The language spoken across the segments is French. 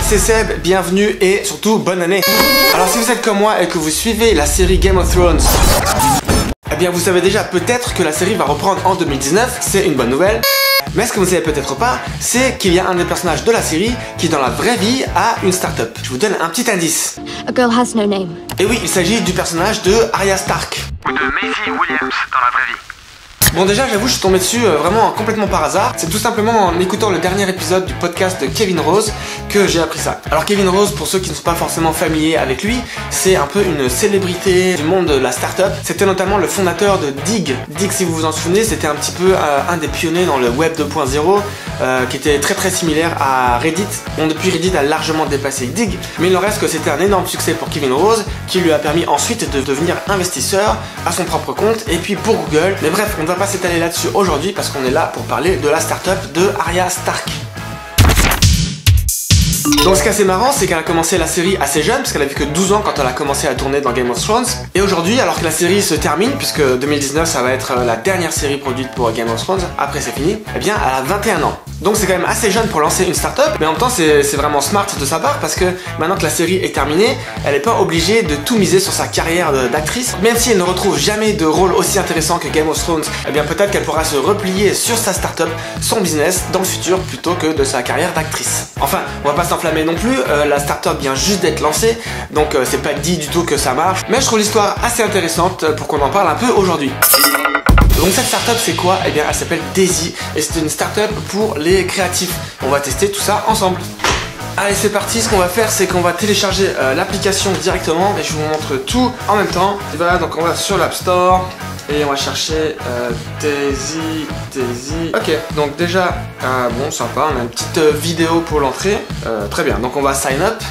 c'est Seb, bienvenue et surtout bonne année. Alors si vous êtes comme moi et que vous suivez la série Game of Thrones, eh bien vous savez déjà peut-être que la série va reprendre en 2019, c'est une bonne nouvelle. Mais ce que vous ne savez peut-être pas, c'est qu'il y a un des personnages de la série qui dans la vraie vie a une start-up. Je vous donne un petit indice. A girl has no name. Et oui, il s'agit du personnage de Arya Stark. Ou de Maisie Williams dans la vraie vie. Bon déjà j'avoue je suis tombé dessus vraiment complètement par hasard. C'est tout simplement en écoutant le dernier épisode du podcast de Kevin Rose que j'ai appris ça. Alors Kevin Rose, pour ceux qui ne sont pas forcément familiers avec lui, c'est un peu une célébrité du monde de la start-up. C'était notamment le fondateur de Digg. Digg, si vous vous en souvenez, c'était un petit peu un des pionniers dans le web 2.0 qui était très similaire à Reddit. Bon, depuis Reddit a largement dépassé Digg, mais il en reste que c'était un énorme succès pour Kevin Rose qui lui a permis ensuite de devenir investisseur à son propre compte et puis pour Google. Mais bref, on ne va pas s'étaler là-dessus aujourd'hui parce qu'on est là pour parler de la start-up de Arya Stark. Donc ce qui est assez marrant, c'est qu'elle a commencé la série assez jeune, parce qu'elle avait que 12 ans quand elle a commencé à tourner dans Game of Thrones. Et aujourd'hui, alors que la série se termine, puisque 2019 ça va être la dernière série produite pour Game of Thrones, après c'est fini, eh bien elle a 21 ans. Donc c'est quand même assez jeune pour lancer une start-up, mais en même temps c'est vraiment smart de sa part, parce que maintenant que la série est terminée, elle n'est pas obligée de tout miser sur sa carrière d'actrice. Même si elle ne retrouve jamais de rôle aussi intéressant que Game of Thrones, eh bien peut-être qu'elle pourra se replier sur sa start-up, son business, dans le futur, plutôt que de sa carrière d'actrice. Enfin, on va pas s'enflammer non plus, la start-up vient juste d'être lancée, donc c'est pas dit du tout que ça marche, mais je trouve l'histoire assez intéressante pour qu'on en parle un peu aujourd'hui. Donc cette startup c'est quoi? Eh bien elle s'appelle Daisy et c'est une startup pour les créatifs. On va tester tout ça ensemble. Allez c'est parti, ce qu'on va faire c'est qu'on va télécharger l'application directement et je vous montre tout en même temps. Et voilà, donc on va sur l'App Store et on va chercher Daisy. Ok, donc déjà, bon sympa, on a une petite vidéo pour l'entrée. Très bien, donc on va sign up.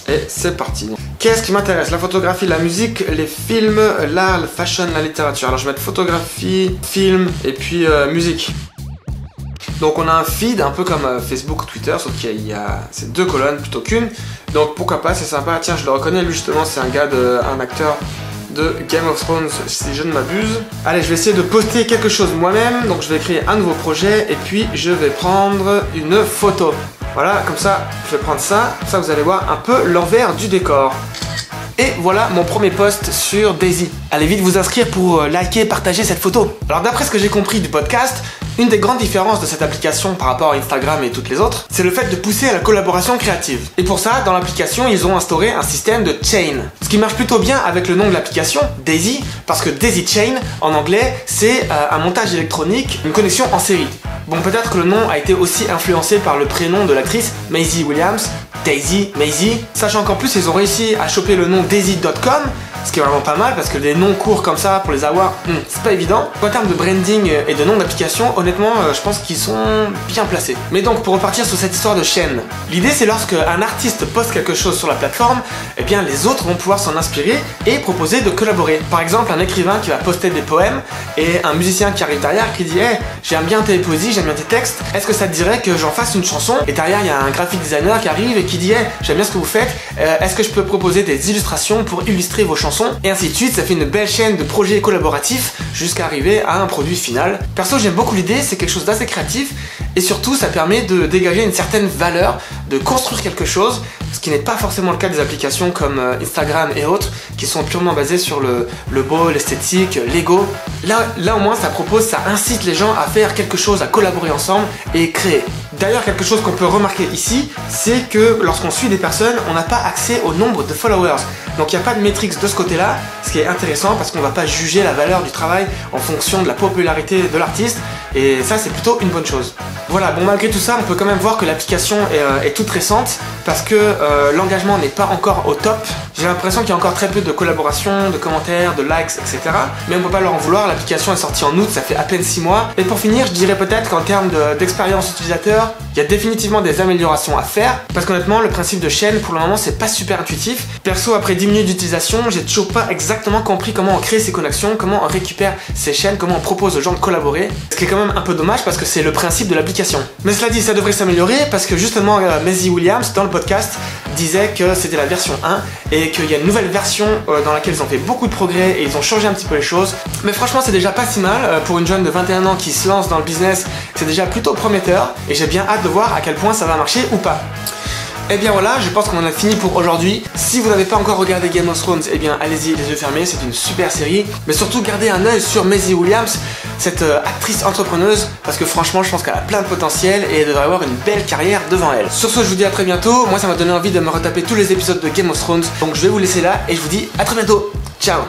Et c'est parti. Qu'est-ce qui m'intéresse? La photographie, la musique, les films, l'art, le fashion, la littérature. Alors je vais mettre photographie, film et puis musique. Donc on a un feed un peu comme Facebook ou Twitter, sauf qu'il y a ces deux colonnes plutôt qu'une. Donc pourquoi pas, c'est sympa. Tiens, je le reconnais, lui justement, c'est un gars un acteur de Game of Thrones si je ne m'abuse. Allez, je vais essayer de poster quelque chose moi-même. Donc je vais créer un nouveau projet et puis je vais prendre une photo. Voilà, comme ça, je vais prendre ça. Comme ça, vous allez voir un peu l'envers du décor. Et voilà mon premier post sur Daisy. Allez vite vous inscrire pour liker et partager cette photo. Alors d'après ce que j'ai compris du podcast, une des grandes différences de cette application par rapport à Instagram et toutes les autres, c'est le fait de pousser à la collaboration créative. Et pour ça, dans l'application, ils ont instauré un système de chain. Ce qui marche plutôt bien avec le nom de l'application, Daisy, parce que Daisy Chain, en anglais, c'est un montage électronique, une connexion en série. Bon, peut-être que le nom a été aussi influencé par le prénom de l'actrice, Maisie Williams, Daisy, Maisie. Sachant qu'en plus, ils ont réussi à choper le nom Daisy.com, ce qui est vraiment pas mal parce que des noms courts comme ça pour les avoir, c'est pas évident. En termes de branding et de nom d'application, honnêtement, je pense qu'ils sont bien placés. Mais donc, pour repartir sur cette histoire de chaîne, l'idée c'est lorsque un artiste poste quelque chose sur la plateforme, eh bien les autres vont pouvoir s'en inspirer et proposer de collaborer. Par exemple, un écrivain qui va poster des poèmes et un musicien qui arrive derrière qui dit hey, j'aime bien tes poésies, j'aime bien tes textes, est-ce que ça te dirait que j'en fasse une chanson? Et derrière, il y a un graphic designer qui arrive et qui dit hey, j'aime bien ce que vous faites, est-ce que je peux proposer des illustrations pour illustrer vos chansons? Et ainsi de suite, ça fait une belle chaîne de projets collaboratifs jusqu'à arriver à un produit final. Perso, j'aime beaucoup l'idée, c'est quelque chose d'assez créatif et surtout ça permet de dégager une certaine valeur, de construire quelque chose, ce qui n'est pas forcément le cas des applications comme Instagram et autres qui sont purement basées sur le beau, l'esthétique, l'ego. Là au moins ça propose, ça incite les gens à faire quelque chose, à collaborer ensemble et créer. D'ailleurs, quelque chose qu'on peut remarquer ici, c'est que lorsqu'on suit des personnes, on n'a pas accès au nombre de followers. Donc il n'y a pas de métriques de ce côté-là, ce qui est intéressant parce qu'on ne va pas juger la valeur du travail en fonction de la popularité de l'artiste, et ça c'est plutôt une bonne chose. Voilà, bon malgré tout ça, on peut quand même voir que l'application est toute récente parce que l'engagement n'est pas encore au top. J'ai l'impression qu'il y a encore très peu de collaborations, de commentaires, de likes, etc. Mais on ne peut pas leur en vouloir, l'application est sortie en août, ça fait à peine 6 mois. Et pour finir, je dirais peut-être qu'en termes d'expérience utilisateur, il y a définitivement des améliorations à faire parce qu'honnêtement, le principe de chaîne, pour le moment, c'est pas super intuitif. Perso, après 10 minutes d'utilisation, j'ai toujours pas exactement compris comment on crée ces connexions, comment on récupère ces chaînes, comment on propose aux gens de collaborer. Ce qui est quand même un peu dommage parce que c'est le principe de l'application. Mais cela dit, ça devrait s'améliorer parce que justement, Maisie Williams, dans le podcast, disait que c'était la version 1 et qu'il y a une nouvelle version dans laquelle ils ont fait beaucoup de progrès et ils ont changé un petit peu les choses. Mais franchement, c'est déjà pas si mal pour une jeune de 21 ans qui se lance dans le business. C'est déjà plutôt prometteur et j'ai bien hâte de voir à quel point ça va marcher ou pas. Et bien voilà, je pense qu'on en a fini pour aujourd'hui. Si vous n'avez pas encore regardé Game of Thrones, et bien allez-y les yeux fermés, c'est une super série. Mais surtout gardez un œil sur Maisie Williams, cette actrice entrepreneuse, parce que franchement je pense qu'elle a plein de potentiel et elle devrait avoir une belle carrière devant elle. Sur ce, je vous dis à très bientôt. Moi ça m'a donné envie de me retaper tous les épisodes de Game of Thrones, donc je vais vous laisser là et je vous dis à très bientôt. Ciao.